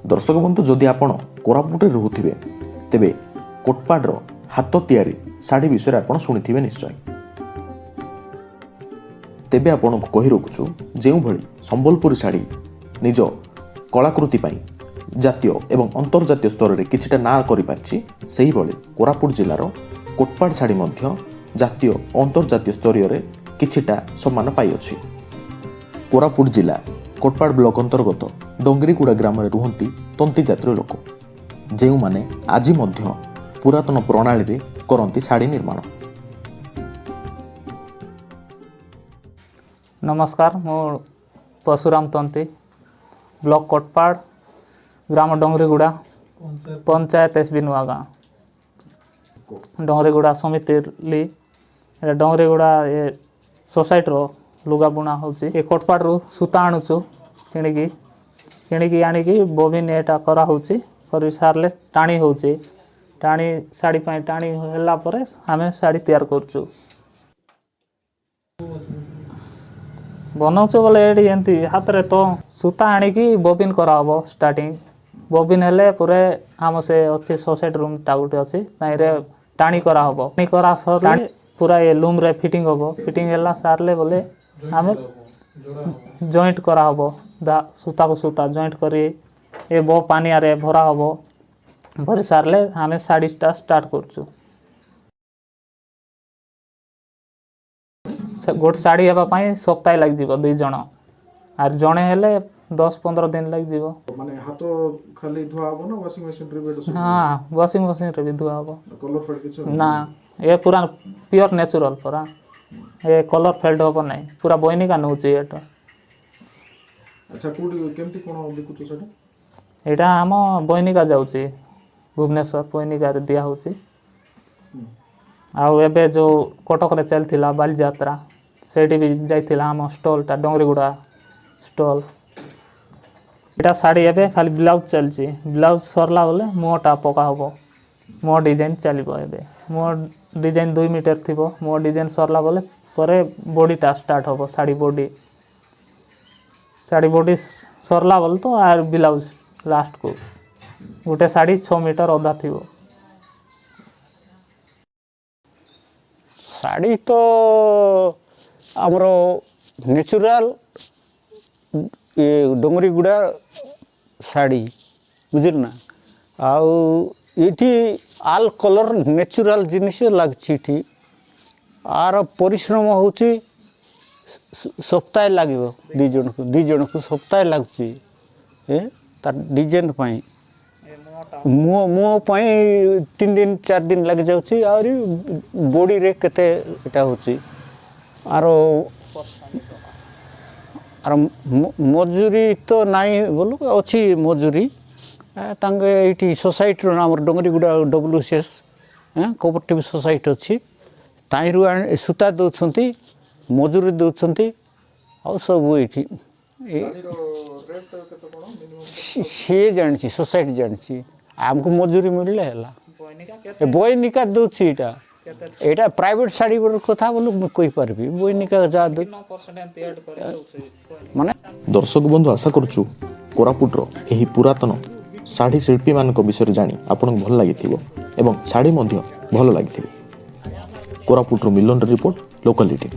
दर्शक बंधु जदि आपण कोरापुटे रुथिबे तेबे कोटपाडर हाथ तैयारी शाढ़ी विषय आपण शुणिथिबे निश्चय। तेबे आपण को कहि रखुछु जेउ भली संबलपुरी शाढ़ी निज कलाकृति पाई जातीय एवं अंतर्जातीय स्तर में किछिटा ना करि पारछि, सेही भली कोरापुट जिल्लार कोटपाड शाढ़ी मध्य जातीय और अंतर्जातीय स्तरीय रे किछिटा सम्मान पाई अछि। कोरापुट जिला कोटपाड ब्लॉक अंतर्गत डोंगरीगुड़ा ग्राम में रुहंती तंती जातिर लोक जेउ माने आज मध्य पुरातन प्रणाली रे करंती शाढ़ी निर्माण। नमस्कार, मो परशुराम तंती, ब्लॉक कोटपाड, ग्राम डोंगरीगुड़ा, पंचायत एसबी नुआगाँ, डोंगरीगुड़ा समिति ली डोंगरीगुड़ा ये सोसाइटी रो लुगा बुना होची। ये कोटपाड रु सूता आणुचु किणिकी आनिकी बोबिन एटा करा होची, करि सारले टाणी होची। टाणी साड़ी पाई टाणी होला परे हमें साड़ी तैयार करचु। बनाऊछु बोले एडी एंती हाथ रे तो सूता आनिकी बोबिन करा हबो। स्टार्टिंग बोबिन हेले पूरे हम से अच्छे सोसाइटी रूम टाउटे अछि ताइरे टाणी करा हबो। टाणी करा सरले पूरा ये लूम रे फिटिंग हबो। फिटिंग हेला सारले बोले हमें जॉइंट करा हबो। दा सूता को सूता जॉइंट करी ए बो पानी आरे भरा हबो। भरी सारले हमें साड़ी स्टार्ट करछु। गोट साड़ी हेबा पई सप्ताह लाग जीवो दुई जण आर जणे हेले 10-15 दिन लाग जीवो। माने हाथ खाली धुआ हबो ना वॉशिंग मशीन रे बेड सब? हां, वॉशिंग मशीन रे भी धुआ हबो। कलर फेड किछ ना, ये पूरा प्योर नेचुरल पूरा। ये कलर फेड हबो नै, पूरा बइनी का नउची एटा। अच्छा, कोडी केमती कोन बिकुछ सेटा? एटा हम बइनी का जाउची, भुवनेश्वर बइनी का दिया होची। आउ एबे जो कटक रे चलथिला बाली यात्रा सेठी भी जाइथिला हम स्टॉल ता डोंगरीगुड़ा स्टॉल। एटा साड़ी एबे खाली ब्लाउज चलची। ब्लाउज सरला बोले मोटा पका हबो। मो डिजाइन चलिबो। एबे मो डिजाइन 2 मीटर थिबो। मो डिजाइन सरला बोले परे बॉडी टा स्टार्ट हबो। साड़ी बॉडी सरला बोले तो आर ब्लाउज लास्ट को गोटे साड़ी 6 मीटर अधा थिबो। साड़ी तो आमरो नेचुरल ये डोंगरीगुड़ा साड़ी बुझल ना। आउ इठी आल कलर नेचुरल जिनिस लागछि। आर परिश्रम होची सप्ताह लागिवो। दी जन को सप्ताह लागछि तार डिजाइन पाई मुँह पाई 3 दिन 4 दिन लग जाउछि। और बॉडी रे केते एटा होछि। आरो मजूरी तो नाई बोलो अच्छी मजूरी तांगे एटी सोसाइटी नाम डोंगरीगुड़ा WCS कोऑपरेटिव सोसाइटी अच्छी ताइरु सूता दउछंती, मजूरी दउछंती और सब एटी सी जानछि। सोसाइटी जानछि, हमको मजूरी मिलले हला। बयनिका दउछि एटा प्राइवेट साड़ी कथा बोलू मैं कहि पारबी। बयनिका जा दउ माने। दर्शक बंधु आशा करछु कोरापुटर एही पुरातन शाढ़ी शिल्पी मानक विषय जानी आपन भल लागिथिबो एवं शाढ़ी मध्य भल लागिथिबो। कोरापुटर मिलन रिपोर्ट लोकलिटी।